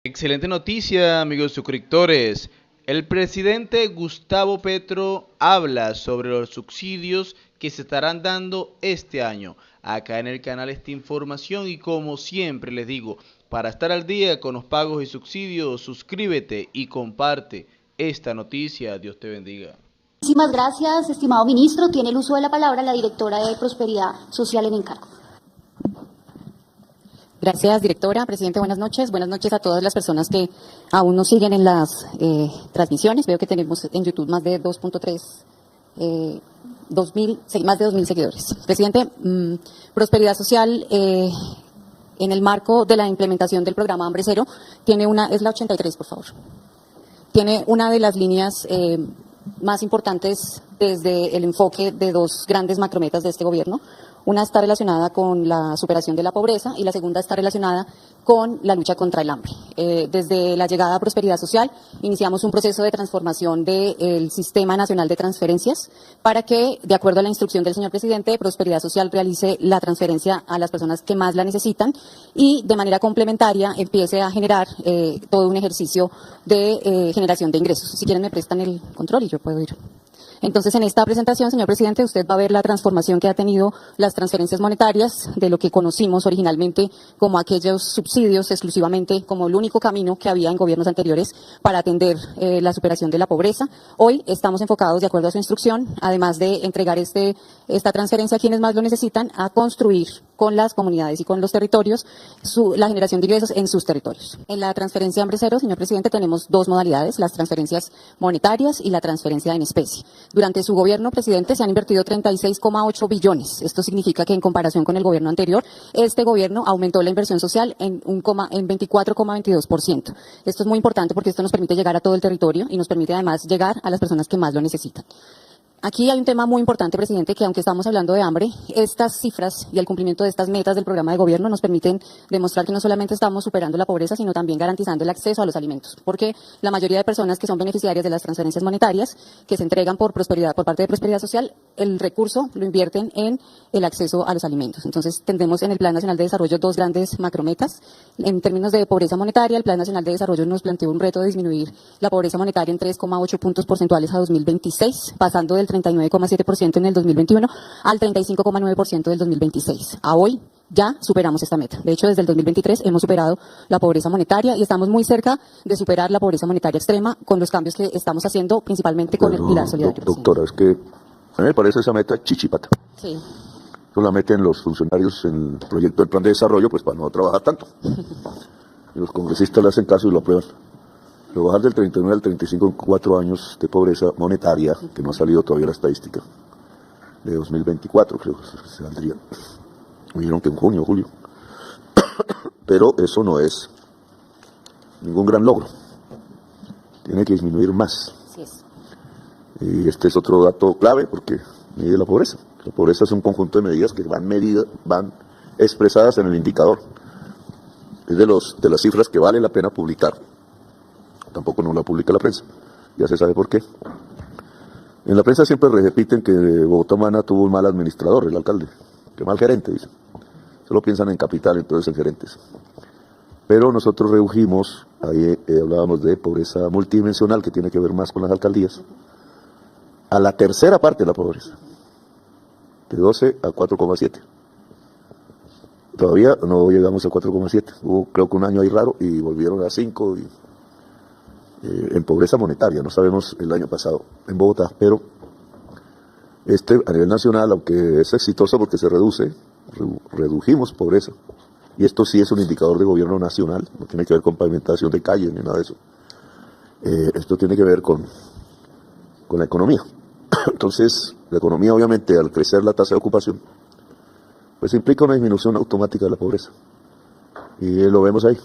Excelente noticia, amigos suscriptores. El presidente Gustavo Petro habla sobre los subsidios que se estarán dando este año. Acá en el canal esta información y como siempre les digo, para estar al día con los pagos y subsidios, suscríbete y comparte esta noticia. Dios te bendiga. Muchísimas gracias, estimado ministro. Tiene el uso de la palabra la directora de Prosperidad Social en encargo. Gracias, directora. Presidente, buenas noches. Buenas noches a todas las personas que aún nos siguen en las transmisiones. Veo que tenemos en YouTube más de 2.3, más de 2.000 seguidores. Presidente, Prosperidad Social, en el marco de la implementación del programa Hambre Cero, es la 83, por favor. Tiene una de las líneas más importantes desde el enfoque de dos grandes macrometas de este gobierno. Una está relacionada con la superación de la pobreza y la segunda está relacionada con la lucha contra el hambre. Desde la llegada a Prosperidad Social iniciamos un proceso de transformación del Sistema Nacional de Transferencias para que, de acuerdo a la instrucción del señor presidente, Prosperidad Social realice la transferencia a las personas que más la necesitan y de manera complementaria empiece a generar todo un ejercicio de generación de ingresos. Si quieren me prestan el control y yo puedo ir. Entonces, en esta presentación, señor presidente, usted va a ver la transformación que ha tenido las transferencias monetarias de lo que conocimos originalmente como aquellos subsidios exclusivamente como el único camino que había en gobiernos anteriores para atender la superación de la pobreza. Hoy estamos enfocados, de acuerdo a su instrucción, además de entregar esta transferencia a quienes más lo necesitan, a construir con las comunidades y con los territorios la generación de ingresos en sus territorios. En la transferencia Hambre Cero, señor presidente, tenemos dos modalidades, las transferencias monetarias y la transferencia en especie. Durante su gobierno, presidente, se han invertido 36,8 billones. Esto significa que en comparación con el gobierno anterior, este gobierno aumentó la inversión social en 24,22%. Esto es muy importante porque esto nos permite llegar a todo el territorio y nos permite además llegar a las personas que más lo necesitan. Aquí hay un tema muy importante, presidente, que aunque estamos hablando de hambre, estas cifras y el cumplimiento de estas metas del programa de gobierno nos permiten demostrar que no solamente estamos superando la pobreza, sino también garantizando el acceso a los alimentos. Porque la mayoría de personas que son beneficiarias de las transferencias monetarias, que se entregan por parte de Prosperidad Social, el recurso lo invierten en el acceso a los alimentos. Entonces, tendremos en el Plan Nacional de Desarrollo dos grandes macrometas. En términos de pobreza monetaria, el Plan Nacional de Desarrollo nos planteó un reto de disminuir la pobreza monetaria en 3,8 puntos porcentuales a 2026, pasando del 39,7% en el 2021 al 35,9% del 2026. A hoy ya superamos esta meta. De hecho, desde el 2023 hemos superado la pobreza monetaria y estamos muy cerca de superar la pobreza monetaria extrema con los cambios que estamos haciendo, principalmente con el pilar solidario. Doctora, es que a mí me parece esa meta chichipata. Sí. Eso la meten los funcionarios en el proyecto del plan de desarrollo, pues para no trabajar tanto. Y los congresistas le hacen caso y lo aprueban. Pero bajar del 39 al 35 en 4 años de pobreza monetaria, que no ha salido todavía la estadística, de 2024 creo que se saldría. Me dijeron que en junio o julio. Pero eso no es ningún gran logro. Tiene que disminuir más. Así es. Y este es otro dato clave porque mide la pobreza. La pobreza es un conjunto de medidas que van expresadas en el indicador. Es de las cifras que vale la pena publicar. Tampoco no la publica la prensa. Ya se sabe por qué. En la prensa siempre repiten que Bogotá Humana tuvo un mal administrador, el alcalde. Que mal gerente, dicen. Solo piensan en capital, entonces en gerentes. Pero nosotros redujimos, ahí hablábamos de pobreza multidimensional, que tiene que ver más con las alcaldías, a la tercera parte de la pobreza. De 12 a 4,7. Todavía no llegamos a 4,7. Hubo creo que un año ahí raro y volvieron a 5 en pobreza monetaria. No sabemos el año pasado en Bogotá, pero a nivel nacional, aunque es exitoso porque se redujimos pobreza. Y esto sí es un indicador de gobierno nacional, no tiene que ver con pavimentación de calles ni nada de eso. Esto tiene que ver con la economía. Entonces, la economía obviamente al crecer la tasa de ocupación, pues implica una disminución automática de la pobreza. Y lo vemos ahí.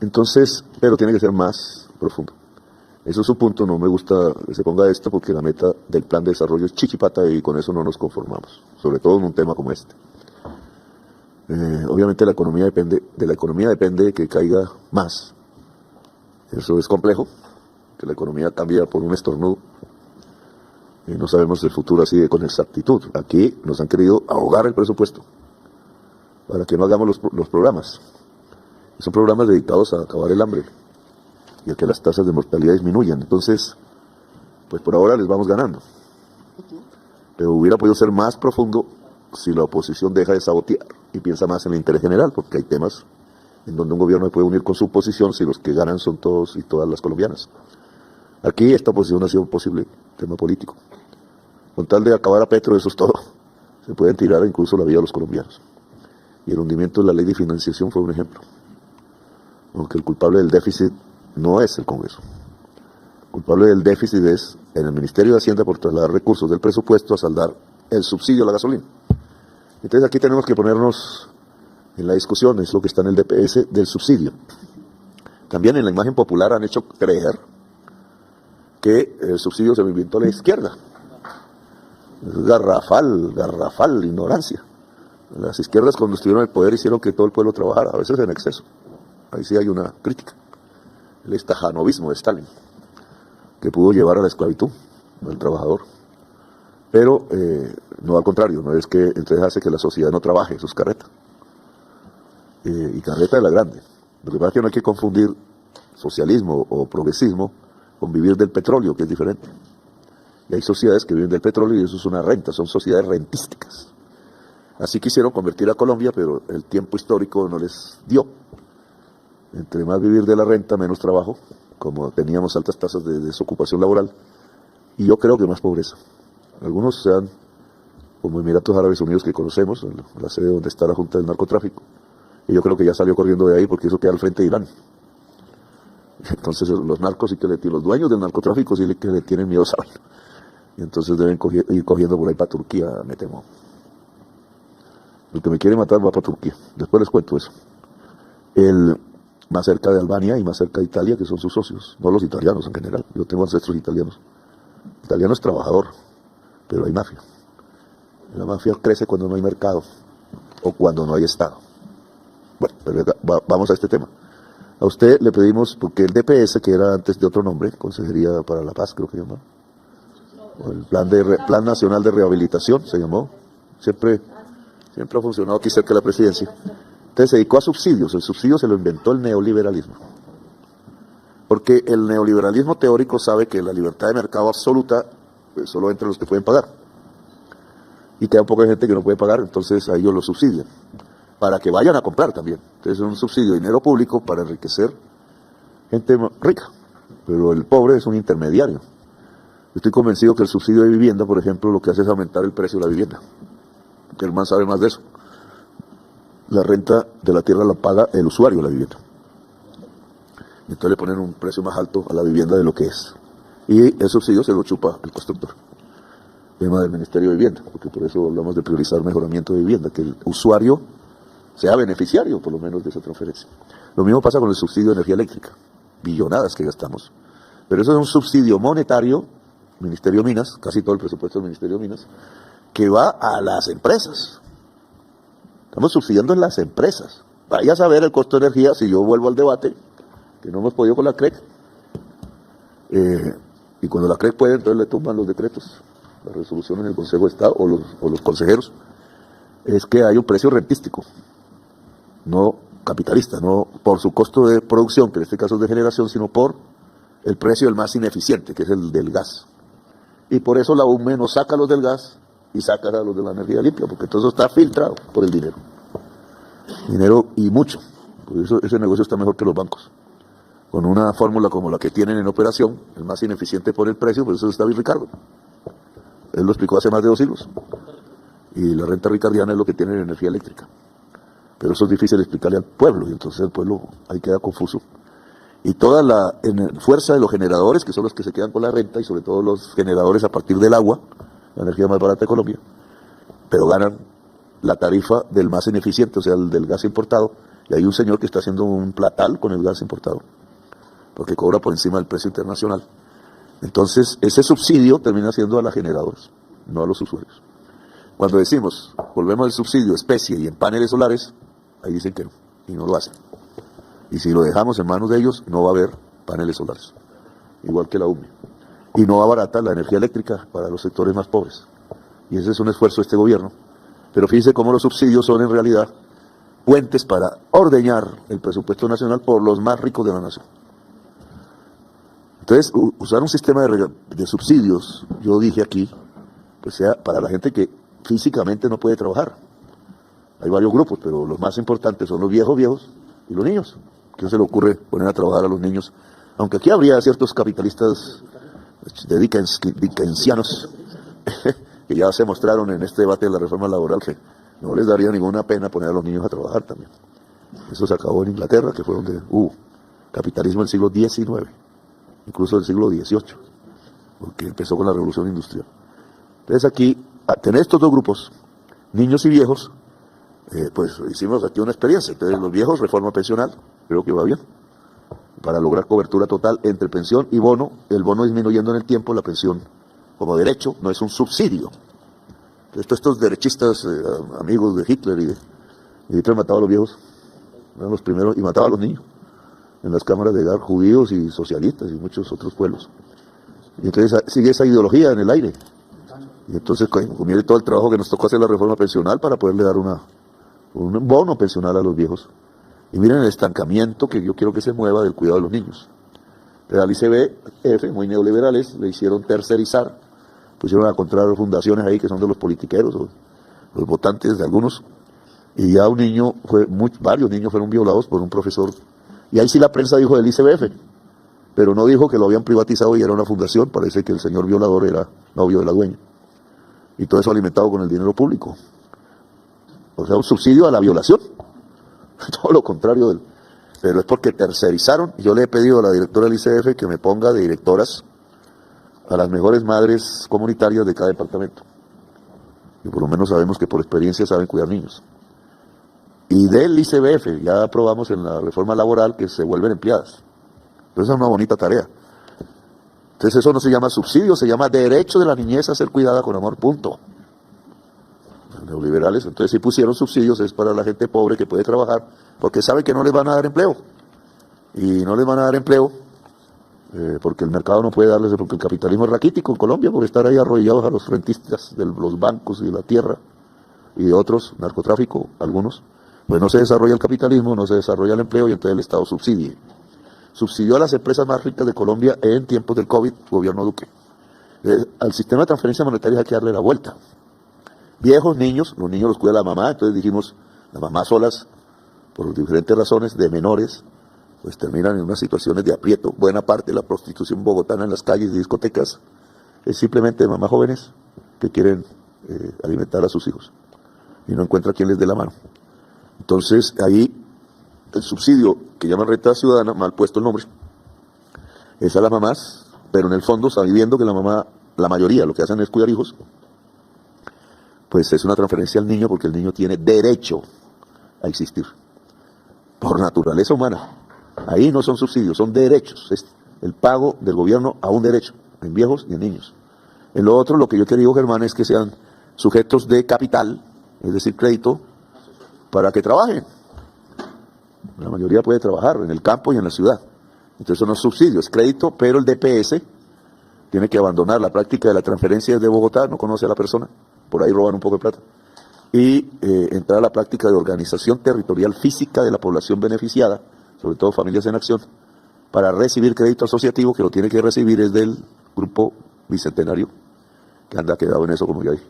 Entonces, pero tiene que ser más profundo. Eso es un punto, no me gusta que se ponga esto porque la meta del plan de desarrollo es chichipata y con eso no nos conformamos, sobre todo en un tema como este. Obviamente de la economía depende que caiga más. Eso es complejo, que la economía cambie por un estornudo. No sabemos el futuro así con exactitud. Aquí nos han querido ahogar el presupuesto para que no hagamos los programas. Son programas dedicados a acabar el hambre y a que las tasas de mortalidad disminuyan. Entonces, pues por ahora les vamos ganando. Pero hubiera podido ser más profundo si la oposición deja de sabotear y piensa más en el interés general, porque hay temas en donde un gobierno se puede unir con su oposición si los que ganan son todos y todas las colombianas. Aquí esta oposición ha sido un posible tema político. Con tal de acabar a Petro, eso es todo. Se pueden tirar incluso la vida a los colombianos. Y el hundimiento de la ley de financiación fue un ejemplo. Aunque el culpable del déficit no es el Congreso. El culpable del déficit es en el Ministerio de Hacienda por trasladar recursos del presupuesto a saldar el subsidio a la gasolina. Entonces aquí tenemos que ponernos en la discusión, es lo que está en el DPS del subsidio. También en la imagen popular han hecho creer que el subsidio se lo inventó la izquierda. Es garrafal ignorancia. Las izquierdas cuando estuvieron en el poder hicieron que todo el pueblo trabajara, a veces en exceso. Ahí sí hay una crítica. El estajanovismo de Stalin, que pudo llevar a la esclavitud al trabajador. Pero no al contrario, no es que entonces hace que la sociedad no trabaje, eso es carreta. Y carreta de la grande. Lo que pasa es que no hay que confundir socialismo o progresismo con vivir del petróleo, que es diferente. Y hay sociedades que viven del petróleo y eso es una renta, son sociedades rentísticas. Así quisieron convertir a Colombia, pero el tiempo histórico no les dio. Entre más vivir de la renta, menos trabajo, como teníamos altas tasas de desocupación laboral, y yo creo que más pobreza. Algunos sean como Emiratos Árabes Unidos que conocemos, la sede donde está la Junta del Narcotráfico, y yo creo que ya salió corriendo de ahí porque eso queda al frente de Irán. Entonces los narcos sí que los dueños del narcotráfico sí que le tienen miedo, ¿saben? Y entonces deben ir cogiendo por ahí para Turquía, me temo. El que me quiere matar va para Turquía. Después les cuento eso. Más cerca de Albania y más cerca de Italia, que son sus socios, no los italianos en general. Yo tengo ancestros italianos. El italiano es trabajador, pero hay mafia. La mafia crece cuando no hay mercado o cuando no hay Estado. Bueno, pero vamos a este tema. A usted le pedimos, porque el DPS, que era antes de otro nombre, Consejería para la Paz, creo que llamaba, o el Plan Nacional de Rehabilitación, se llamó, siempre ha funcionado aquí cerca de la presidencia. Entonces se dedicó a subsidios. El subsidio se lo inventó el neoliberalismo. Porque el neoliberalismo teórico sabe que la libertad de mercado absoluta pues, solo entre los que pueden pagar. Y queda un poco de gente que no puede pagar, entonces a ellos los subsidian. Para que vayan a comprar también. Entonces es un subsidio de dinero público para enriquecer gente rica. Pero el pobre es un intermediario. Estoy convencido que el subsidio de vivienda, por ejemplo, lo que hace es aumentar el precio de la vivienda. Que el man sabe más de eso. La renta de la tierra la paga el usuario de la vivienda. Entonces le ponen un precio más alto a la vivienda de lo que es. Y el subsidio se lo chupa el constructor. Tema del Ministerio de Vivienda, porque por eso hablamos de priorizar mejoramiento de vivienda, que el usuario sea beneficiario por lo menos de esa transferencia. Lo mismo pasa con el subsidio de energía eléctrica. Billonadas que gastamos. Pero eso es un subsidio monetario, Ministerio de Minas, casi todo el presupuesto del Ministerio de Minas, que va a las empresas. Estamos subsidiando en las empresas. Vaya a saber el costo de energía si yo vuelvo al debate, que no hemos podido con la CREC. Y cuando la CREC puede, entonces le tumban los decretos, las resoluciones del Consejo de Estado o los consejeros. Es que hay un precio rentístico, no capitalista, no por su costo de producción, que en este caso es de generación, sino por el precio del más ineficiente, que es el del gas. Y por eso la UME no saca los del gas y saca a los de la energía limpia, porque todo eso está filtrado por el dinero. Dinero y mucho. Por eso ese negocio está mejor que los bancos. Con una fórmula como la que tienen en operación, el más ineficiente por el precio, por eso está bien Ricardo. Él lo explicó hace más de 2 siglos. Y la renta ricardiana es lo que tiene en energía eléctrica. Pero eso es difícil explicarle al pueblo, y entonces el pueblo ahí queda confuso. Y toda la fuerza de los generadores, que son los que se quedan con la renta, y sobre todo los generadores a partir del agua, la energía más barata de Colombia, pero ganan la tarifa del más ineficiente, o sea, el del gas importado, y hay un señor que está haciendo un platal con el gas importado, porque cobra por encima del precio internacional. Entonces, ese subsidio termina siendo a los generadores, no a los usuarios. Cuando decimos, volvemos al subsidio especie y en paneles solares, ahí dicen que no, y no lo hacen. Y si lo dejamos en manos de ellos, no va a haber paneles solares, igual que la UME. Y no va a barata la energía eléctrica para los sectores más pobres. Y ese es un esfuerzo de este gobierno. Pero fíjense cómo los subsidios son en realidad puentes para ordeñar el presupuesto nacional por los más ricos de la nación. Entonces, usar un sistema de subsidios, yo dije aquí, pues sea para la gente que físicamente no puede trabajar. Hay varios grupos, pero los más importantes son los viejos y los niños. ¿Quién se le ocurre poner a trabajar a los niños? Aunque aquí habría ciertos capitalistas de dickensianos que ya se mostraron en este debate de la reforma laboral que no les daría ninguna pena poner a los niños a trabajar también. Eso se acabó en Inglaterra, que fue donde hubo capitalismo del siglo XIX, incluso del siglo XVIII, porque empezó con la revolución industrial. Entonces aquí, a tener estos dos grupos, niños y viejos, pues hicimos aquí una experiencia. Entonces los viejos, reforma pensional, creo que va bien, para lograr cobertura total entre pensión y bono, el bono disminuyendo en el tiempo, la pensión como derecho, no es un subsidio. Estos derechistas, amigos de Hitler, y Hitler mataba a los viejos, eran los primeros, y mataba a los niños en las cámaras de gas, judíos y socialistas y muchos otros pueblos. Y entonces sigue esa ideología en el aire. Y entonces mire todo el trabajo que nos tocó hacer la reforma pensional para poderle dar un bono pensional a los viejos. Y miren el estancamiento que yo quiero que se mueva del cuidado de los niños. Pero al ICBF, muy neoliberales, le hicieron tercerizar, pusieron a encontrar fundaciones ahí que son de los politiqueros, o los votantes de algunos, y ya varios niños fueron violados por un profesor. Y ahí sí la prensa dijo del ICBF, pero no dijo que lo habían privatizado y era una fundación. Parece que el señor violador era novio de la dueña. Y todo eso alimentado con el dinero público. O sea, un subsidio a la violación. Todo lo contrario pero es porque tercerizaron. Yo le he pedido a la directora del ICBF que me ponga de directoras a las mejores madres comunitarias de cada departamento. Y por lo menos sabemos que por experiencia saben cuidar niños. Y del ICBF, ya aprobamos en la reforma laboral que se vuelven empleadas. Entonces es una bonita tarea. Entonces eso no se llama subsidio, se llama derecho de la niñez a ser cuidada con amor, punto. Los neoliberales, entonces si pusieron subsidios es para la gente pobre que puede trabajar, porque saben que no les van a dar empleo. Y no les van a dar empleo porque el mercado no puede darles, porque el capitalismo es raquítico en Colombia, por estar ahí arrodillados a los rentistas de los bancos y de la tierra y de otros, narcotráfico, algunos. Pues no se desarrolla el capitalismo, no se desarrolla el empleo y entonces el Estado subsidia. Subsidió a las empresas más ricas de Colombia en tiempos del COVID, gobierno Duque. Al sistema de transferencia monetaria hay que darle la vuelta. Viejos, niños, los niños los cuida la mamá, entonces dijimos, las mamás solas, por diferentes razones, de menores, pues terminan en unas situaciones de aprieto. Buena parte de la prostitución bogotana en las calles y discotecas es simplemente de mamás jóvenes que quieren alimentar a sus hijos y no encuentran quien les dé la mano. Entonces ahí el subsidio que llaman renta ciudadana, mal puesto el nombre, es a las mamás, pero en el fondo sabiendo que la mamá, la mayoría lo que hacen es cuidar hijos, pues es una transferencia al niño porque el niño tiene derecho a existir por naturaleza humana. Ahí no son subsidios, son derechos, es el pago del gobierno a un derecho, en viejos y en niños. En lo otro, lo que yo te digo, Germán, es que sean sujetos de capital, es decir, crédito, para que trabajen. La mayoría puede trabajar en el campo y en la ciudad. Entonces eso no es subsidio, es crédito, pero el DPS tiene que abandonar la práctica de la transferencia desde Bogotá, no conoce a la persona, por ahí roban un poco de plata, y entrar a la práctica de organización territorial física de la población beneficiada, sobre todo familias en acción, para recibir crédito asociativo, que lo tiene que recibir es del grupo bicentenario, que anda quedado en eso, como ya dije.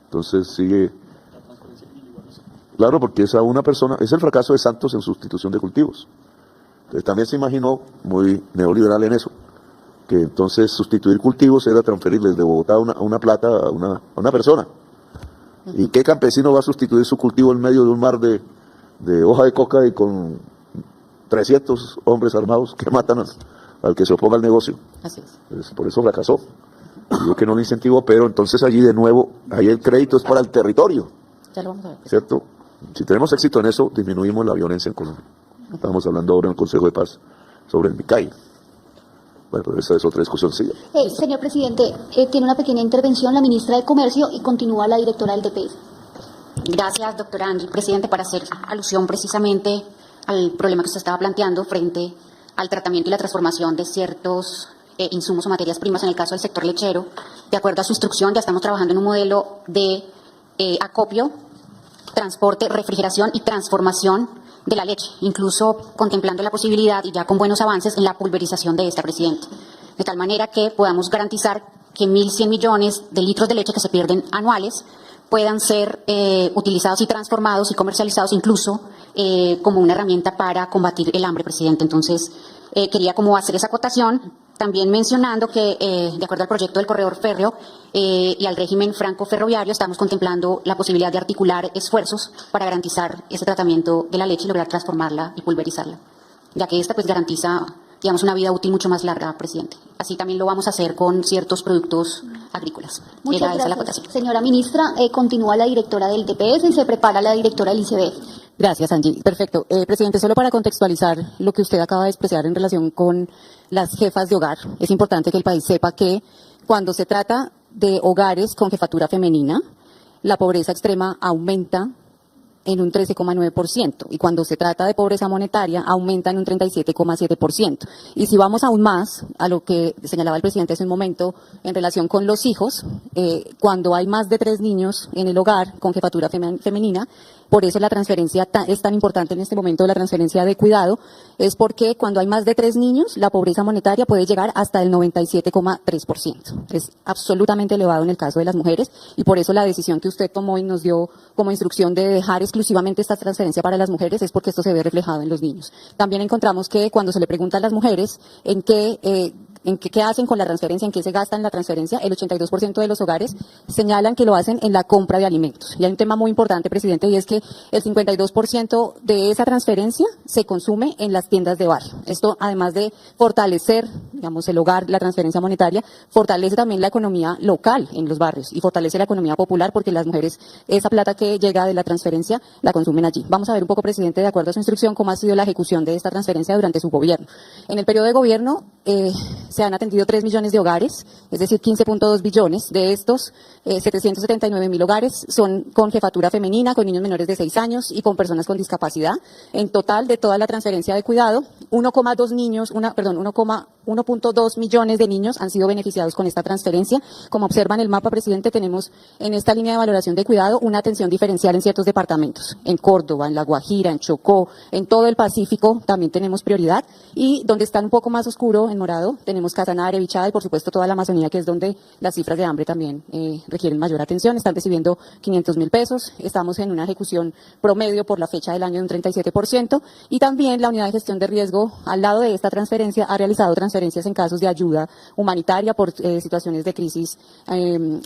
Entonces sigue. Claro, porque es a una persona, es el fracaso de Santos en sustitución de cultivos. Entonces también se imaginó, muy neoliberal en eso, que entonces sustituir cultivos era transferirles de Bogotá una plata a una persona. ¿Y qué campesino va a sustituir su cultivo en medio de un mar de hoja de coca y con 300 hombres armados que matan al que se oponga al negocio? Así es. Por eso fracasó. Digo que no lo incentivó, pero entonces allí de nuevo, ahí el crédito es para el territorio. Ya lo vamos a ver. ¿Cierto? Si tenemos éxito en eso, disminuimos la violencia en Colombia. Estamos hablando ahora en el Consejo de Paz sobre el MICAI. Bueno, pero esa es otra discusión, sí. Señor presidente, tiene una pequeña intervención la ministra de Comercio y continúa la directora del DPS. Gracias, doctora Angie. Presidente, para hacer alusión precisamente al problema que usted estaba planteando frente al tratamiento y la transformación de ciertos insumos o materias primas en el caso del sector lechero, de acuerdo a su instrucción, ya estamos trabajando en un modelo de acopio transporte, refrigeración y transformación de la leche, incluso contemplando la posibilidad, y ya con buenos avances, en la pulverización de esta, presidente. De tal manera que podamos garantizar que 1.100 millones de litros de leche que se pierden anuales puedan ser utilizados y transformados y comercializados incluso como una herramienta para combatir el hambre, presidente. Entonces, quería como hacer esa acotación, también mencionando que, de acuerdo al proyecto del corredor férreo y al régimen franco-ferroviario, estamos contemplando la posibilidad de articular esfuerzos para garantizar ese tratamiento de la leche y lograr transformarla y pulverizarla, ya que esta pues garantiza, digamos, una vida útil mucho más larga, presidente. Así también lo vamos a hacer con ciertos productos agrícolas. Muchas Esa es la gracias, acotación. Señora ministra, continúa la directora del DPS y se prepara la directora del ICBF. Gracias, Angie. Perfecto. Presidente, solo para contextualizar lo que usted acaba de expresar en relación con las jefas de hogar, es importante que el país sepa que cuando se trata de hogares con jefatura femenina, la pobreza extrema aumenta en un 13,9%, y cuando se trata de pobreza monetaria aumenta en un 37,7%. Y si vamos aún más a lo que señalaba el presidente hace un momento en relación con los hijos, cuando hay más de 3 niños en el hogar con jefatura femenina, por eso la transferencia es tan importante en este momento, la transferencia de cuidado, es porque cuando hay más de 3 niños, la pobreza monetaria puede llegar hasta el 97,3%. Es absolutamente elevado en el caso de las mujeres, y por eso la decisión que usted tomó y nos dio como instrucción de dejar exclusivamente esta transferencia para las mujeres es porque esto se ve reflejado en los niños. También encontramos que cuando se le pregunta a las mujeres qué hacen con la transferencia, en qué se gastan la transferencia, el 82% de los hogares señalan que lo hacen en la compra de alimentos. Y hay un tema muy importante, presidente, y es que el 52% de esa transferencia se consume en las tiendas de barrio. Esto, además de fortalecer, digamos, el hogar, la transferencia monetaria, fortalece también la economía local en los barrios y fortalece la economía popular, porque las mujeres, esa plata que llega de la transferencia, la consumen allí. Vamos a ver un poco, presidente, de acuerdo a su instrucción, cómo ha sido la ejecución de esta transferencia durante su gobierno. En el periodo de gobierno, se han atendido 3 millones de hogares, es decir, 15,2 billones. De estos, 779.000 hogares son con jefatura femenina, con niños menores de 6 años y con personas con discapacidad. En total, de toda la transferencia de cuidado, 1,2 millones de niños han sido beneficiados con esta transferencia. Como observan en el mapa, presidente, tenemos en esta línea de valoración de cuidado una atención diferencial en ciertos departamentos. En Córdoba, en La Guajira, en Chocó, en todo el Pacífico también tenemos prioridad, y donde está un poco más oscuro, en morado, tenemos Casanare, Bichada y por supuesto toda la Amazonía, que es donde las cifras de hambre también requieren mayor atención. Están recibiendo 500.000 pesos, estamos en una ejecución promedio por la fecha del año de un 37%, y también la unidad de gestión de riesgo, al lado de esta transferencia, ha realizado transferencias en casos de ayuda humanitaria por situaciones de crisis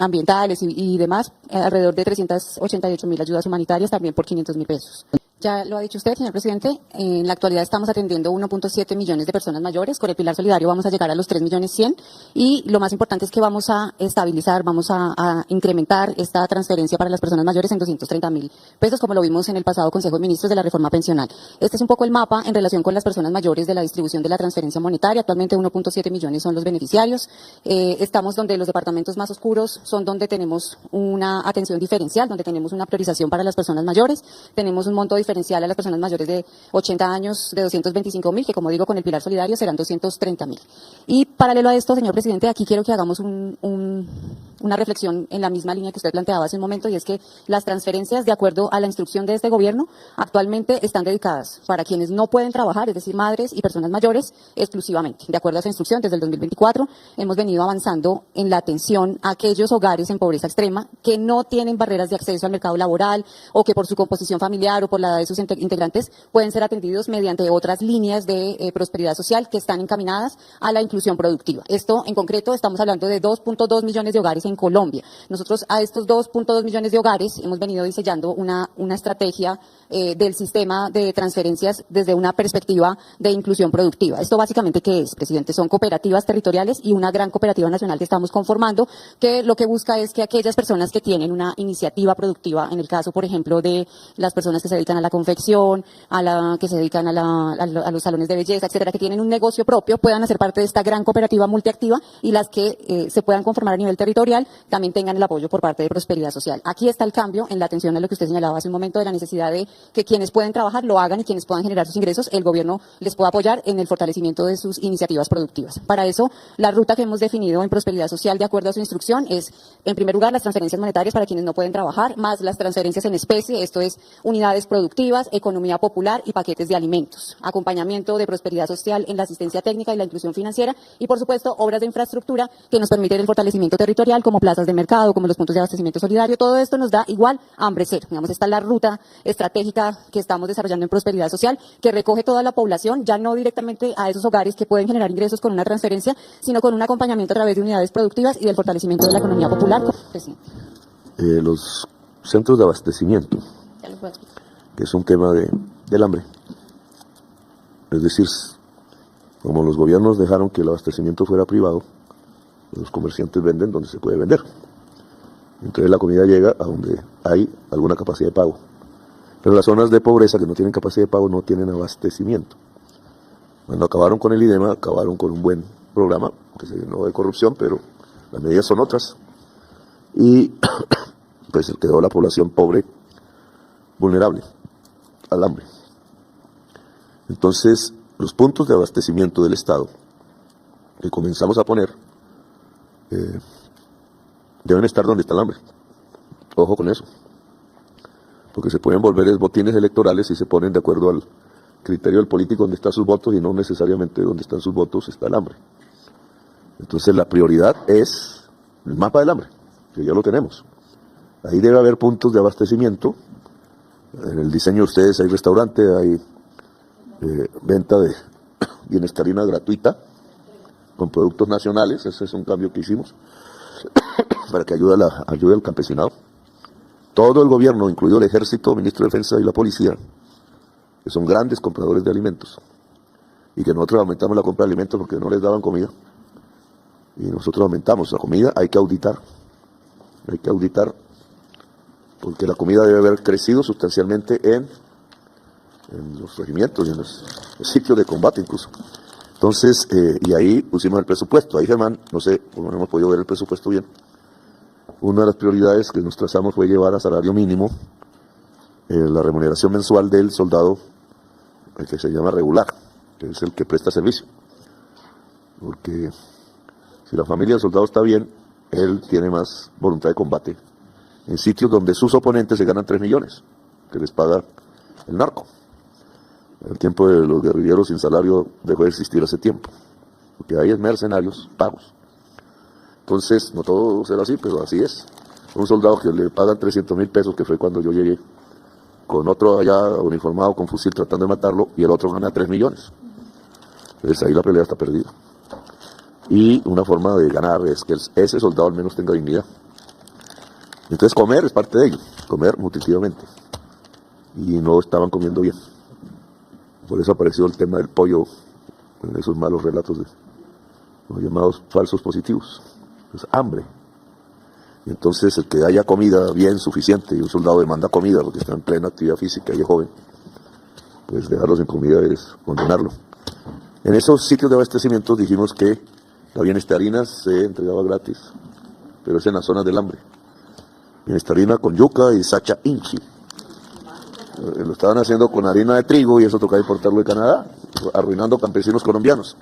ambientales y demás, alrededor de 388.000 ayudas humanitarias, también por 500.000 pesos. Ya lo ha dicho usted, señor presidente, en la actualidad estamos atendiendo 1,7 millones de personas mayores. Con el Pilar Solidario vamos a llegar a los 3.100.000, y lo más importante es que vamos a estabilizar, vamos a incrementar esta transferencia para las personas mayores en 230.000 pesos, como lo vimos en el pasado Consejo de Ministros de la Reforma Pensional. Este es un poco el mapa en relación con las personas mayores de la distribución de la transferencia monetaria. Actualmente 1,7 millones son los beneficiarios. Estamos donde los departamentos más oscuros son donde tenemos una atención diferencial, donde tenemos una priorización para las personas mayores. Tenemos un monto diferencial a las personas mayores de 80 años de 225.000, que como digo, con el Pilar Solidario serán 230.000. Y paralelo a esto, señor presidente, aquí quiero que hagamos una reflexión en la misma línea que usted planteaba hace un momento, y es que las transferencias, de acuerdo a la instrucción de este gobierno, actualmente están dedicadas para quienes no pueden trabajar, es decir, madres y personas mayores exclusivamente. De acuerdo a esa instrucción, desde el 2024 hemos venido avanzando en la atención a aquellos hogares en pobreza extrema que no tienen barreras de acceso al mercado laboral, o que por su composición familiar o por la edad de sus integrantes pueden ser atendidos mediante otras líneas de prosperidad social que están encaminadas a la inclusión productiva. Esto, en concreto, estamos hablando de 2,2 millones de hogares en Colombia. Nosotros a estos 2,2 millones de hogares hemos venido diseñando una estrategia del sistema de transferencias desde una perspectiva de inclusión productiva. Esto básicamente, ¿qué es, presidente? Son cooperativas territoriales y una gran cooperativa nacional que estamos conformando, que lo que busca es que aquellas personas que tienen una iniciativa productiva, en el caso, por ejemplo, de las personas que se dedican a la confección, que se dedican a los salones de belleza, etcétera, que tienen un negocio propio, puedan hacer parte de esta gran cooperativa cooperativa multiactiva y las que se puedan conformar a nivel territorial también tengan el apoyo por parte de Prosperidad Social. Aquí está el cambio en la atención a lo que usted señalaba hace un momento de la necesidad de que quienes pueden trabajar lo hagan y quienes puedan generar sus ingresos, el gobierno les pueda apoyar en el fortalecimiento de sus iniciativas productivas. Para eso, la ruta que hemos definido en Prosperidad Social, de acuerdo a su instrucción, es, en primer lugar, las transferencias monetarias para quienes no pueden trabajar, más las transferencias en especie, esto es, unidades productivas, economía popular y paquetes de alimentos, acompañamiento de Prosperidad Social en la asistencia técnica y la inclusión financiera y, por supuesto, obras de infraestructura que nos permiten el fortalecimiento territorial, como plazas de mercado, como los puntos de abastecimiento solidario. Todo esto nos da igual hambre cero. Digamos, esta es la ruta estratégica que estamos desarrollando en Prosperidad Social, que recoge toda la población, ya no directamente a esos hogares que pueden generar ingresos con una transferencia, sino con un acompañamiento a través de unidades productivas y del fortalecimiento de la economía popular. Los centros de abastecimiento, que es un tema del hambre. Es decir, como los gobiernos dejaron que el abastecimiento fuera privado, los comerciantes venden donde se puede vender. Entonces la comida llega a donde hay alguna capacidad de pago. Pero las zonas de pobreza que no tienen capacidad de pago no tienen abastecimiento. Cuando acabaron con el IDEMA, acabaron con un buen programa, que se llenó de corrupción, pero las medidas son otras. Y pues quedó la población pobre, vulnerable al hambre. Entonces, los puntos de abastecimiento del Estado que comenzamos a poner deben estar donde está el hambre. Ojo con eso. Porque se pueden volver botines electorales y se ponen de acuerdo al criterio del político donde están sus votos y no necesariamente donde están sus votos está el hambre. Entonces la prioridad es el mapa del hambre, que ya lo tenemos. Ahí debe haber puntos de abastecimiento. En el diseño de ustedes hay restaurante, hay venta de bienestarina gratuita con productos nacionales. Ese es un cambio que hicimos para que ayude al campesinado. Todo el gobierno, incluido el ejército, el ministro de Defensa y la policía, que son grandes compradores de alimentos, y que nosotros aumentamos la compra de alimentos porque no les daban comida, y nosotros aumentamos la comida. Hay que auditar, porque la comida debe haber crecido sustancialmente en los regimientos y en los sitios de combate incluso. Entonces, y ahí pusimos el presupuesto. Ahí, Germán, no sé, como no hemos podido ver el presupuesto bien, una de las prioridades que nos trazamos fue llevar a salario mínimo la remuneración mensual del soldado, el que se llama regular, que es el que presta servicio. Porque si la familia del soldado está bien, él tiene más voluntad de combate en sitios donde sus oponentes se ganan 3 millones, que les paga el narco. El tiempo de los guerrilleros sin salario dejó de existir hace tiempo, porque ahí es mercenarios pagos. Entonces, no todo será así, pero así es. Un soldado que le pagan 300,000 pesos, que fue cuando yo llegué, con otro allá uniformado con fusil tratando de matarlo, y el otro gana 3 millones. Entonces ahí la pelea está perdida. Y una forma de ganar es que ese soldado al menos tenga dignidad. Entonces comer es parte de ello, comer nutritivamente. Y no estaban comiendo bien. Por eso apareció el tema del pollo en esos malos relatos de los llamados falsos positivos. Es hambre. Y entonces el que haya comida bien, suficiente, y un soldado demanda comida porque está en plena actividad física y es joven, pues dejarlo sin comida es condenarlo. En esos sitios de abastecimiento dijimos que la bienestarina se entregaba gratis, pero es en las zonas del hambre. Bienestarina con yuca y sacha inchi. Lo estaban haciendo con harina de trigo y eso tocaba importarlo de Canadá, arruinando campesinos colombianos.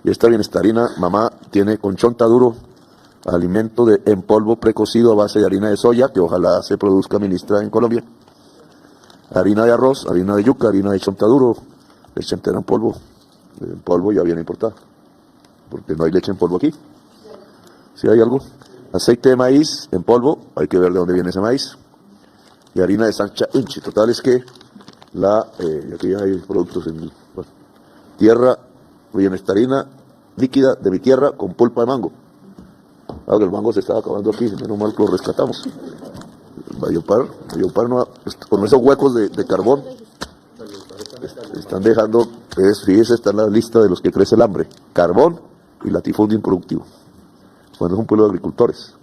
Y esta bienestarina, mamá, tiene con chontaduro, alimento en polvo precocido a base de harina de soya, que ojalá se produzca, ministra, en Colombia. Harina de arroz, harina de yuca, harina de chontaduro, leche entera en polvo ya viene importada, porque no hay leche en polvo aquí. Si hay algo, aceite de maíz en polvo, hay que ver de dónde viene ese maíz, y harina de sacha inchi. Total es que aquí hay productos en tierra, bienestarina líquida de mi tierra con pulpa de mango. Ahora el mango se estaba acabando aquí, menos mal que lo rescatamos. Valledupar no, con esos huecos de carbón están dejando, fíjese, está en la lista de los que crece el hambre: carbón y latifundio improductivo. Bueno, es un pueblo de agricultores.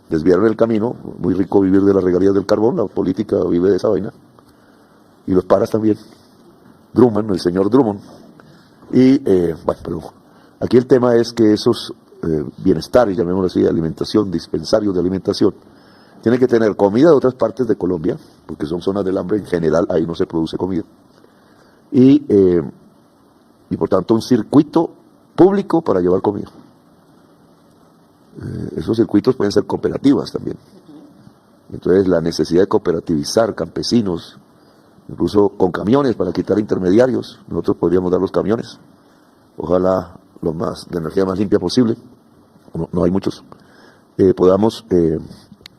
Desviaron el camino, muy rico vivir de las regalías del carbón, la política vive de esa vaina. Y los paras también. Drummond, el señor Drummond. Y, bueno, pero Aquí el tema es que esos bienestares, llamémoslo así, de alimentación, dispensarios de alimentación, tienen que tener comida de otras partes de Colombia, porque son zonas del hambre, en general ahí no se produce comida, y por tanto un circuito público para llevar comida. Esos circuitos pueden ser cooperativas también. Entonces la necesidad de cooperativizar campesinos, incluso con camiones para quitar intermediarios, nosotros podríamos dar los camiones, ojalá de energía más limpia posible, no hay muchos, podamos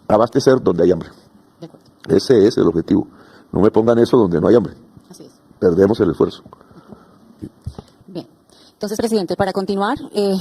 abastecer donde hay hambre. Ese es el objetivo. No me pongan eso donde no hay hambre. Así es. Perdemos el esfuerzo. Bien. Entonces, presidente, para continuar,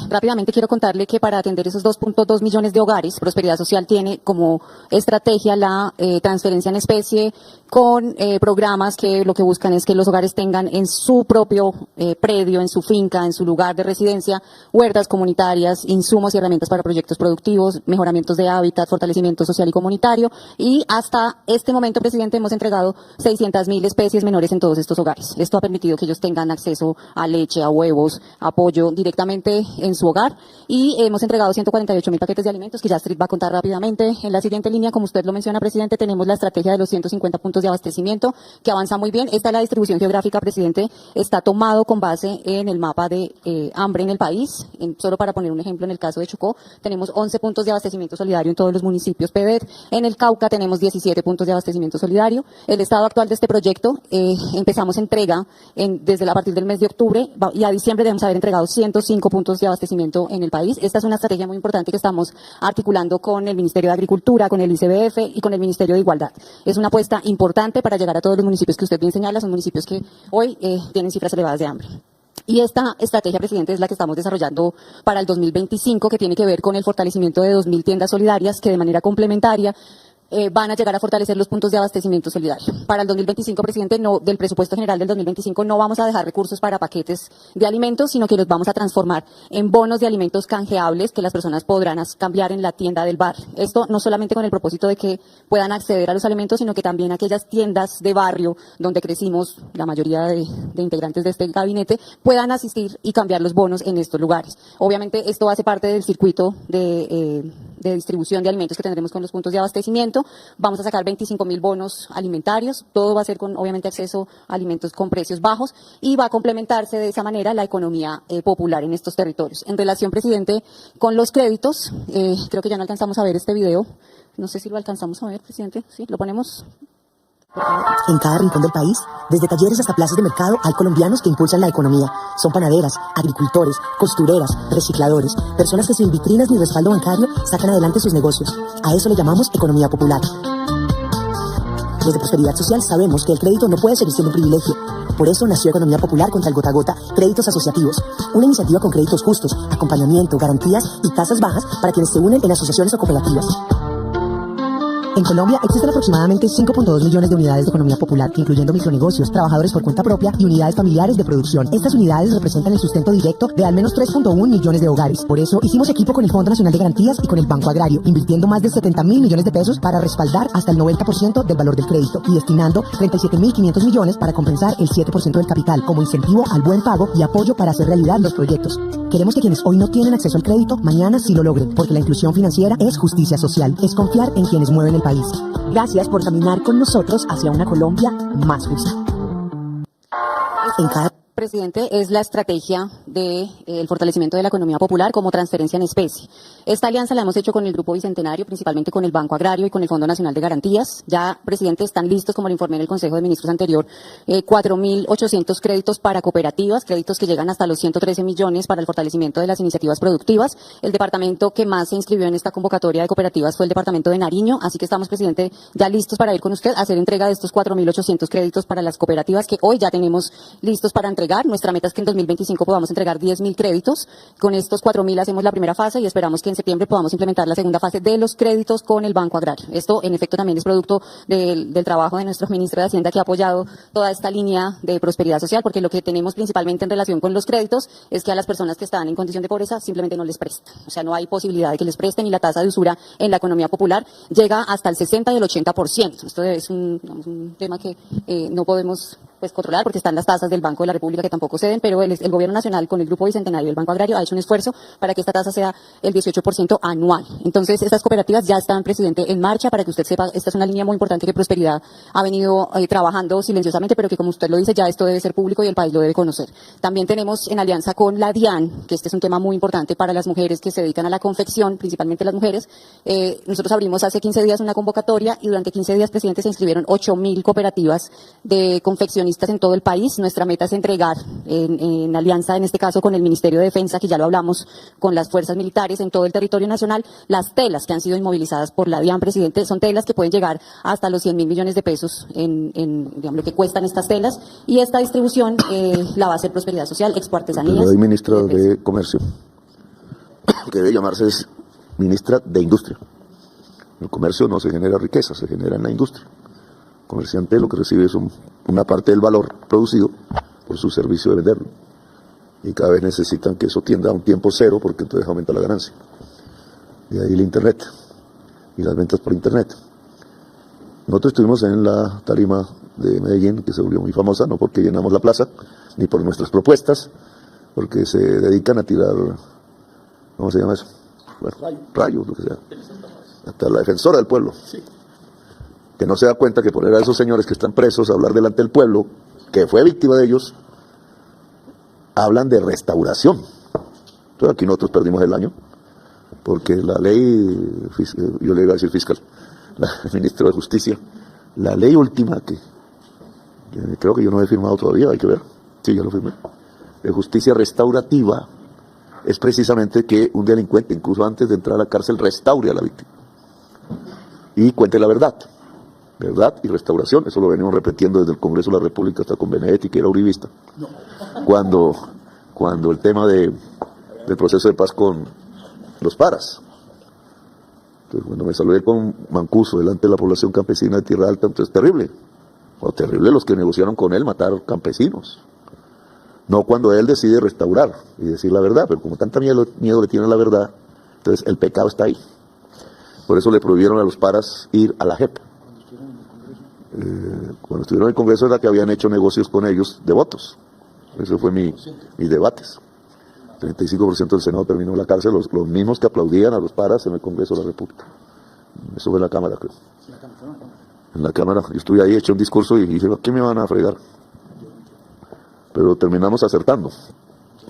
rápidamente quiero contarle que para atender esos 2.2 millones de hogares, Prosperidad Social tiene como estrategia la transferencia en especie con programas que lo que buscan es que los hogares tengan en su propio predio, en su finca, en su lugar de residencia, huertas comunitarias, insumos y herramientas para proyectos productivos, mejoramientos de hábitat, fortalecimiento social y comunitario. Y hasta este momento, presidente, hemos entregado 600.000 especies menores en todos estos hogares. Esto ha permitido que ellos tengan acceso a leche, a huevos, apoyo directamente en su hogar, y hemos entregado 148.000 paquetes de alimentos que ya Astrid va a contar rápidamente. En la siguiente línea, como usted lo menciona, presidente, tenemos la estrategia de los 150 puntos de abastecimiento que avanza muy bien. Esta es la distribución geográfica, presidente, está tomado con base en el mapa de hambre en el país. Solo para poner un ejemplo, en el caso de Chocó tenemos 11 puntos de abastecimiento solidario en todos los municipios PEDET. En el Cauca tenemos 17 puntos de abastecimiento solidario. El estado actual de este proyecto, empezamos entrega desde a partir del mes de octubre y a diciembre debemos haber entregado 105 puntos de abastecimiento en el país. Esta es una estrategia muy importante que estamos articulando con el Ministerio de Agricultura, con el ICBF y con el Ministerio de Igualdad. Es una apuesta importante para llegar a todos los municipios que usted bien señala, son municipios que hoy tienen cifras elevadas de hambre. Y esta estrategia, presidente, es la que estamos desarrollando para el 2025, que tiene que ver con el fortalecimiento de 2.000 tiendas solidarias que de manera complementaria van a llegar a fortalecer los puntos de abastecimiento solidario. Para el 2025, presidente, del presupuesto general del 2025 no vamos a dejar recursos para paquetes de alimentos, sino que los vamos a transformar en bonos de alimentos canjeables que las personas podrán cambiar en la tienda del barrio. Esto no solamente con el propósito de que puedan acceder a los alimentos, sino que también aquellas tiendas de barrio donde crecimos la mayoría de integrantes de este gabinete puedan asistir y cambiar los bonos en estos lugares. Obviamente esto hace parte del circuito de distribución de alimentos que tendremos con los puntos de abastecimiento. Vamos a sacar 25.000 bonos alimentarios, todo va a ser con obviamente acceso a alimentos con precios bajos, y va a complementarse de esa manera la economía popular en estos territorios. En relación, presidente, con los créditos, creo que ya no alcanzamos a ver este video, no sé si lo alcanzamos a ver, presidente, sí, lo ponemos. En cada rincón del país, desde talleres hasta plazas de mercado, hay colombianos que impulsan la economía. Son panaderas, agricultores, costureras, recicladores, personas que sin vitrinas ni respaldo bancario sacan adelante sus negocios. A eso le llamamos economía popular. Desde Prosperidad Social sabemos que el crédito no puede seguir siendo un privilegio. Por eso nació Economía Popular contra el gota a gota, créditos asociativos. Una iniciativa con créditos justos, acompañamiento, garantías y tasas bajas para quienes se unen en asociaciones o cooperativas. En Colombia existen aproximadamente 5.2 millones de unidades de economía popular, incluyendo micronegocios, trabajadores por cuenta propia y unidades familiares de producción. Estas unidades representan el sustento directo de al menos 3.1 millones de hogares. Por eso hicimos equipo con el Fondo Nacional de Garantías y con el Banco Agrario, invirtiendo más de 70.000 millones de pesos para respaldar hasta el 90% del valor del crédito y destinando 37.500 millones para compensar el 7% del capital como incentivo al buen pago y apoyo para hacer realidad los proyectos. Queremos que quienes hoy no tienen acceso al crédito, mañana sí lo logren, porque la inclusión financiera es justicia social, es confiar en quienes mueven el país. Gracias por caminar con nosotros hacia una Colombia más justa. En cada Presidente, es la estrategia del fortalecimiento de la economía popular como transferencia en especie. Esta alianza la hemos hecho con el Grupo Bicentenario, principalmente con el Banco Agrario y con el Fondo Nacional de Garantías. Ya, presidente, están listos, como le informé en el Consejo de Ministros anterior, 4.800 créditos para cooperativas, créditos que llegan hasta los 113 millones para el fortalecimiento de las iniciativas productivas. El departamento que más se inscribió en esta convocatoria de cooperativas fue el departamento de Nariño, así que estamos, presidente, ya listos para ir con usted a hacer entrega de estos 4.800 créditos para las cooperativas que hoy ya tenemos listos para entregar. Nuestra meta es que en 2025 podamos entregar 10.000 créditos. Con estos 4.000 hacemos la primera fase y esperamos que en septiembre podamos implementar la segunda fase de los créditos con el Banco Agrario. Esto, en efecto, también es producto del trabajo de nuestro ministro de Hacienda, que ha apoyado toda esta línea de prosperidad social, porque lo que tenemos principalmente en relación con los créditos es que a las personas que están en condición de pobreza simplemente no les prestan. O sea, no hay posibilidad de que les presten, y la tasa de usura en la economía popular llega hasta el 60 y el 80%. Esto es un tema que no podemos pues controlar, porque están las tasas del Banco de la República que tampoco ceden, pero el Gobierno Nacional con el Grupo Bicentenario y el Banco Agrario ha hecho un esfuerzo para que esta tasa sea el 18% anual. Entonces, estas cooperativas ya están, presidente, en marcha. Para que usted sepa, esta es una línea muy importante que Prosperidad ha venido trabajando silenciosamente, pero que, como usted lo dice, ya esto debe ser público y el país lo debe conocer. También tenemos en alianza con la DIAN, que este es un tema muy importante para las mujeres que se dedican a la confección, principalmente las mujeres. Nosotros abrimos hace 15 días una convocatoria y durante 15 días, presidente, se inscribieron 8.000 cooperativas de confeccionistas en todo el país. Nuestra meta es entregar, en alianza en este caso con el Ministerio de Defensa, que ya lo hablamos, con las fuerzas militares en todo el territorio nacional, las telas que han sido inmovilizadas por la DIAN, presidente. Son telas que pueden llegar hasta los 100.000 millones de pesos digamos, lo que cuestan estas telas, y esta distribución la va a hacer Prosperidad Social, Expo Artesanías. Soy ministra de Comercio, que debe llamarse ministra de Industria. En el comercio no se genera riqueza, se genera en la industria. El comerciante lo que recibe es una parte del valor producido por su servicio de venderlo. Y cada vez necesitan que eso tienda a un tiempo cero, porque entonces aumenta la ganancia. Y ahí el Internet y las ventas por Internet. Nosotros estuvimos en la tarima de Medellín, que se volvió muy famosa, no porque llenamos la plaza, ni por nuestras propuestas, porque se dedican a tirar, ¿cómo se llama eso? Bueno, rayos, lo que sea. Hasta la defensora del pueblo. Que no se da cuenta que poner a esos señores que están presos a hablar delante del pueblo, que fue víctima de ellos, hablan de restauración. Entonces aquí nosotros perdimos el año, porque la ley, yo le iba a decir fiscal, el ministro de Justicia, la ley última que creo que yo no he firmado todavía, hay que ver, sí, ya lo firmé, de justicia restaurativa, es precisamente que un delincuente, incluso antes de entrar a la cárcel, restaure a la víctima y cuente la verdad y restauración. Eso lo venimos repitiendo desde el Congreso de la República hasta con Benedetti, que era uribista, cuando el tema del proceso de paz con los paras. Entonces, cuando me saludé con Mancuso delante de la población campesina de Tierra Alta, entonces terrible los que negociaron con él matar campesinos. No cuando él decide restaurar y decir la verdad, pero como tanta miedo le tiene a la verdad, entonces el pecado está ahí. Por eso le prohibieron a los paras ir a la JEP. Cuando estuvieron en el Congreso era que habían hecho negocios con ellos de votos. Eso fue mis debates. 35% del Senado terminó en la cárcel, los mismos que aplaudían a los paras en el Congreso de la República. Eso fue en la Cámara, creo. En la Cámara, yo estuve ahí, eché un discurso y dije, ¿qué me van a fregar? Pero terminamos acertando.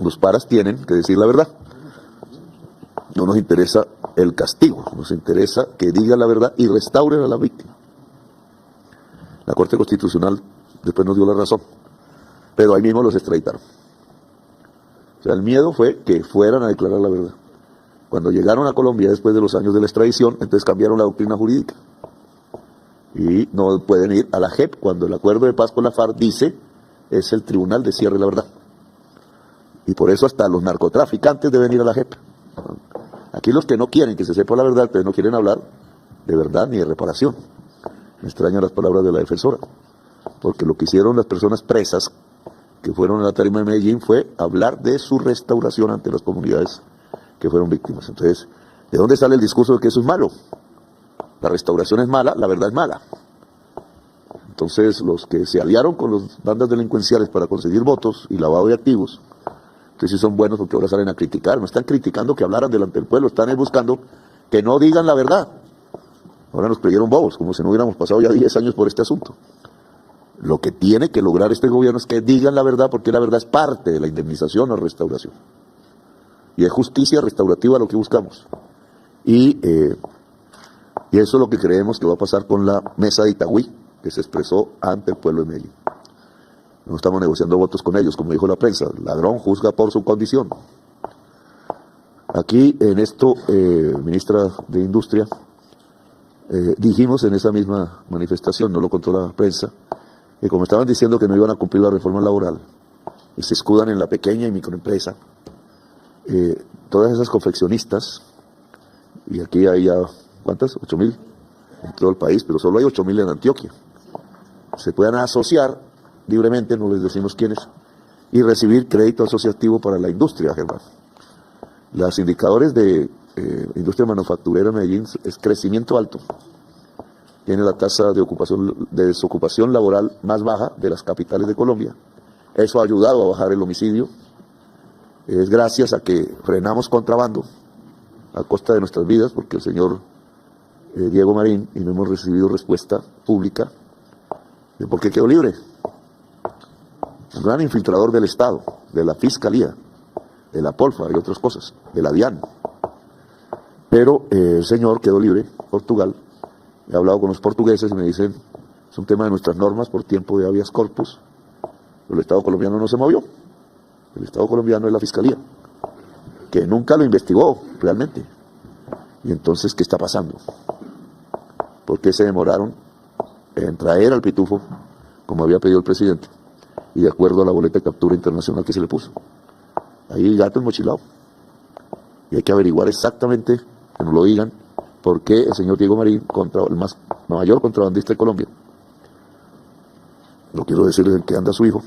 Los paras tienen que decir la verdad. No nos interesa el castigo, nos interesa que digan la verdad y restauren a la víctima. La Corte Constitucional después nos dio la razón, pero ahí mismo los extraditaron. O sea, el miedo fue que fueran a declarar la verdad. Cuando llegaron a Colombia después de los años de la extradición, entonces cambiaron la doctrina jurídica. Y no pueden ir a la JEP cuando el acuerdo de paz con la FARC dice es el tribunal de cierre de la verdad. Y por eso hasta los narcotraficantes deben ir a la JEP. Aquí los que no quieren que se sepa la verdad, entonces no quieren hablar de verdad ni de reparación. Me extrañan las palabras de la defensora, porque lo que hicieron las personas presas que fueron a la tarima de Medellín fue hablar de su restauración ante las comunidades que fueron víctimas. Entonces, ¿de dónde sale el discurso de que eso es malo? La restauración es mala, la verdad es mala. Entonces, los que se aliaron con las bandas delincuenciales para conseguir votos y lavado de activos, que sí son buenos porque ahora salen a criticar, no están criticando que hablaran delante del pueblo, están buscando que no digan la verdad. Ahora nos creyeron bobos, como si no hubiéramos pasado ya 10 años por este asunto. Lo que tiene que lograr este gobierno es que digan la verdad, porque la verdad es parte de la indemnización o restauración. Y es justicia restaurativa lo que buscamos. Y eso es lo que creemos que va a pasar con la mesa de Itagüí, que se expresó ante el pueblo de Medellín. No estamos negociando votos con ellos, como dijo la prensa. El ladrón juzga por su condición. Aquí, en esto, ministra de Industria, dijimos en esa misma manifestación, no lo contó la prensa, que como estaban diciendo que no iban a cumplir la reforma laboral y se escudan en la pequeña y microempresa, todas esas confeccionistas, y aquí hay ya, ¿cuántas? 8.000 en todo el país, pero solo hay 8.000 en Antioquia, se puedan asociar libremente, no les decimos quiénes, y recibir crédito asociativo para la industria, Germán. Los indicadores de industria manufacturera en Medellín es crecimiento alto. tiene la tasa de desocupación laboral más baja de las capitales de Colombia. Eso ha ayudado a bajar el homicidio. Es gracias a que frenamos contrabando a costa de nuestras vidas, porque el señor Diego Marín, y no hemos recibido respuesta pública de por qué quedó libre. Un gran infiltrador del Estado, de la Fiscalía, de la Polfa y otras cosas, de la DIAN. Pero el señor quedó libre, Portugal. He hablado con los portugueses y me dicen, es un tema de nuestras normas por tiempo de habeas corpus. Pero el Estado colombiano no se movió. El Estado colombiano es la Fiscalía, que nunca lo investigó realmente. Y entonces, ¿qué está pasando? ¿Por qué se demoraron en traer al Pitufo, como había pedido el presidente, y de acuerdo a la boleta de captura internacional que se le puso? Ahí el gato enmochilado. Y hay que averiguar exactamente, que nos lo digan, por qué el señor Diego Marín, el mayor contrabandista de Colombia, no quiero decirles en qué anda su hijo,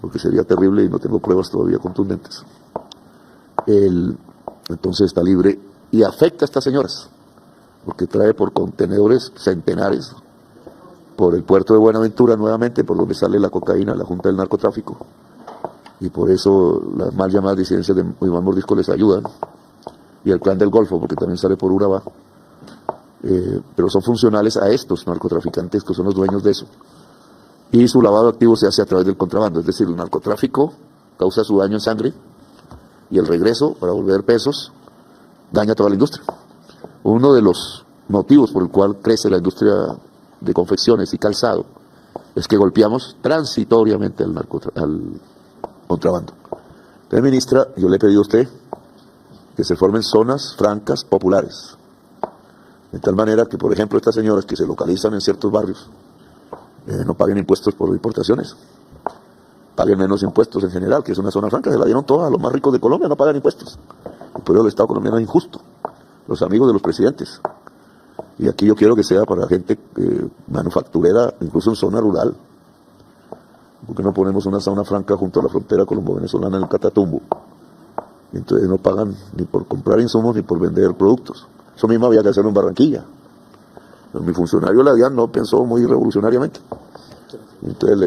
porque sería terrible y no tengo pruebas todavía contundentes. Entonces está libre y afecta a estas señoras, porque trae por contenedores centenares por el puerto de Buenaventura nuevamente, por donde sale la cocaína, la Junta del Narcotráfico, y por eso las mal llamadas disidencias de Iván Mordisco les ayudan, y el Clan del Golfo, porque también sale por Urabá, pero son funcionales a estos narcotraficantes que son los dueños de eso. Y su lavado de activos se hace a través del contrabando, es decir, el narcotráfico causa su daño en sangre y el regreso para volver pesos daña toda la industria. Uno de los motivos por el cual crece la industria de confecciones y calzado es que golpeamos transitoriamente al contrabando. Entonces, ministra, yo le he pedido a usted que se formen zonas francas populares, de tal manera que, por ejemplo, estas señoras que se localizan en ciertos barrios no paguen impuestos por importaciones, paguen menos impuestos en general, que es una zona franca, se la dieron todas a los más ricos de Colombia, no pagan impuestos. Y por eso el Estado colombiano es injusto, los amigos de los presidentes. Y aquí yo quiero que sea para gente manufacturera, incluso en zona rural. ¿Por qué no ponemos una zona franca junto a la frontera colombo-venezolana en el Catatumbo? Y entonces no pagan ni por comprar insumos ni por vender productos. Eso mismo había que hacerlo en Barranquilla. Pero mi funcionario de la DIAN no pensó muy revolucionariamente. Entonces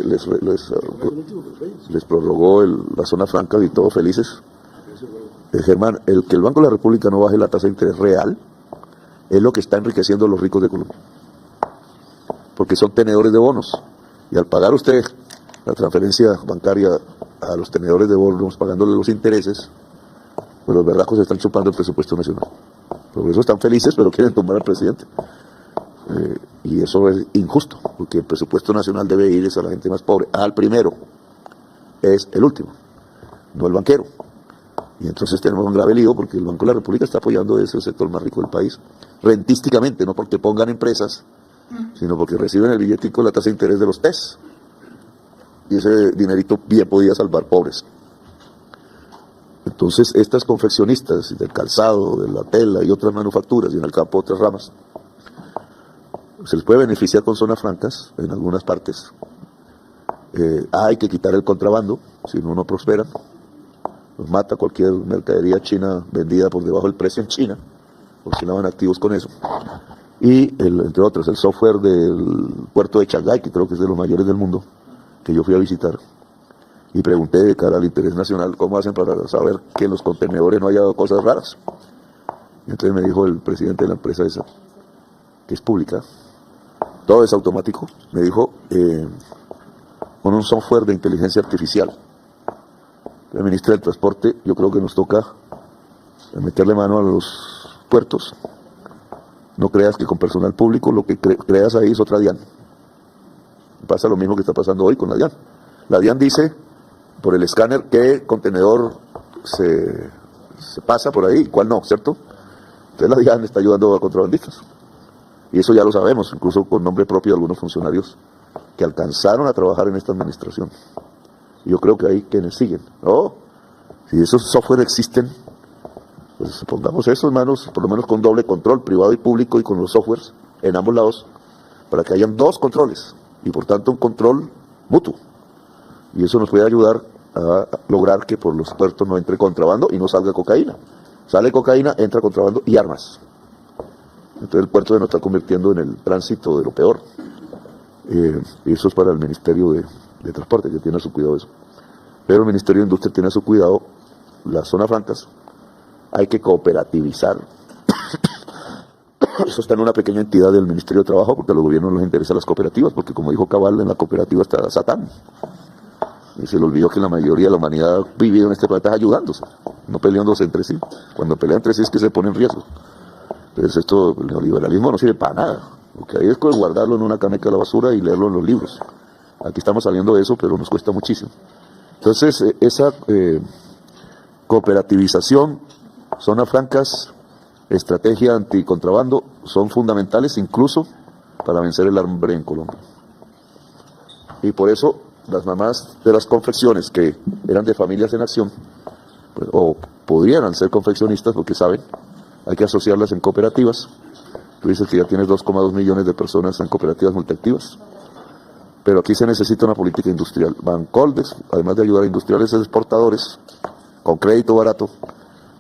les prorrogó la zona franca y todos felices. Germán, que el Banco de la República no baje la tasa de interés real es lo que está enriqueciendo a los ricos de Colombia. Porque son tenedores de bonos. Y al pagar usted la transferencia bancaria a los tenedores de bonos, pagándole los intereses, pues los berracos están chupando el presupuesto nacional. Por eso están felices, pero quieren tumbar al presidente. Y eso es injusto, porque el presupuesto nacional debe ir a la gente más pobre. Al primero es el último, no el banquero. Y entonces tenemos un grave lío, porque el Banco de la República está apoyando a ese sector más rico del país, rentísticamente, no porque pongan empresas, sino porque reciben el billetico de la tasa de interés de los TES. Y ese dinerito bien podía salvar pobres. Entonces, estas confeccionistas del calzado, de la tela y otras manufacturas, y en el campo otras ramas, se les puede beneficiar con zonas francas en algunas partes. Hay que quitar el contrabando, si no prosperan. Nos mata cualquier mercadería china vendida por debajo del precio en China, porque se lavan activos con eso. Y, entre otros, el software del puerto de Shanghái, que creo que es de los mayores del mundo, que yo fui a visitar. Y pregunté de cara al interés nacional cómo hacen para saber que en los contenedores no haya cosas raras. Y entonces me dijo el presidente de la empresa esa, que es pública, todo es automático, me dijo, con un software de inteligencia artificial. La ministra del Transporte, yo creo que nos toca meterle mano a los puertos. No creas que con personal público lo que creas ahí es otra DIAN. Pasa lo mismo que está pasando hoy con la DIAN. La DIAN dice por el escáner qué contenedor se pasa por ahí y cuál no, ¿cierto? Entonces la DIAN está ayudando a contrabandistas. Y eso ya lo sabemos, incluso con nombre propio de algunos funcionarios que alcanzaron a trabajar en esta administración. Y yo creo que hay quienes siguen. ¿No? Si esos software existen, pues pongamos eso, hermanos, por lo menos con doble control, privado y público, y con los softwares en ambos lados, para que hayan dos controles, y por tanto un control mutuo. Y eso nos puede ayudar a lograr que por los puertos no entre contrabando y no salga cocaína. Sale cocaína, entra contrabando y armas. Entonces el puerto se nos está convirtiendo en el tránsito de lo peor. Y eso es para el Ministerio de Transporte, que tiene a su cuidado eso. Pero el Ministerio de Industria tiene a su cuidado las zonas francas. Hay que cooperativizar. Eso está en una pequeña entidad del Ministerio de Trabajo, porque a los gobiernos no les interesan las cooperativas, porque como dijo Cabal, en la cooperativa está Satán. Y se le olvidó que la mayoría de la humanidad vive en este planeta ayudándose, no peleándose entre sí. Cuando pelean entre sí es que se pone en riesgo. Entonces esto, el neoliberalismo no sirve para nada. Lo que hay es guardarlo en una caneca de la basura y leerlo en los libros. Aquí estamos saliendo de eso, pero nos cuesta muchísimo. Entonces, esa cooperativización, zonas francas, estrategia anticontrabando, son fundamentales incluso para vencer el hambre en Colombia. Y por eso las mamás de las confecciones que eran de Familias en Acción, pues, o podrían ser confeccionistas, porque saben, hay que asociarlas en cooperativas. Tú dices que ya tienes 2,2 millones de personas en cooperativas multiactivas, pero aquí se necesita una política industrial. Bancoldex, además de ayudar a industriales exportadores con crédito barato,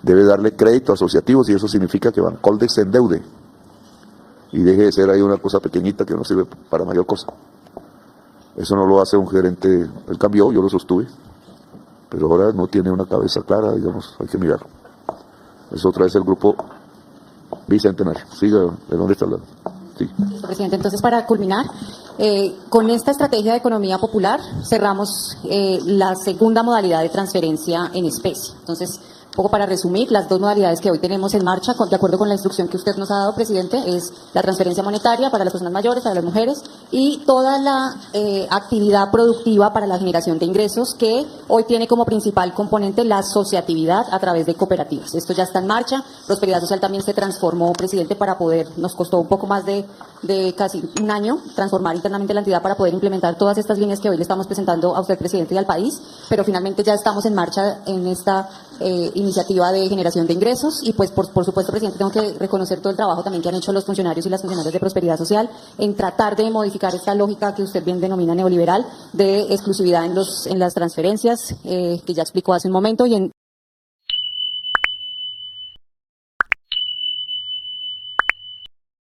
debe darle crédito a asociativos, y eso significa que Bancoldex se endeude y deje de ser ahí una cosa pequeñita que no sirve para mayor cosa. Eso no lo hace un gerente, él cambió, yo lo sostuve, pero ahora no tiene una cabeza clara, digamos, hay que mirar. Es otra vez el grupo Bicentenario. Siga, ¿de dónde está hablando? Sí. Presidente, entonces para culminar, con esta estrategia de economía popular cerramos la segunda modalidad de transferencia en especie. Entonces, un poco para resumir, las dos modalidades que hoy tenemos en marcha, de acuerdo con la instrucción que usted nos ha dado, presidente, es la transferencia monetaria para las personas mayores, para las mujeres, y toda la actividad productiva para la generación de ingresos, que hoy tiene como principal componente la asociatividad a través de cooperativas. Esto ya está en marcha. Prosperidad Social también se transformó, presidente, para poder, nos costó un poco más de casi un año transformar internamente la entidad para poder implementar todas estas líneas que hoy le estamos presentando a usted, presidente, y al país, pero finalmente ya estamos en marcha en esta iniciativa de generación de ingresos. Y pues por supuesto, presidente, tengo que reconocer todo el trabajo también que han hecho los funcionarios y las funcionarias de Prosperidad Social en tratar de modificar esta lógica que usted bien denomina neoliberal de exclusividad en las transferencias, que ya explicó hace un momento, y en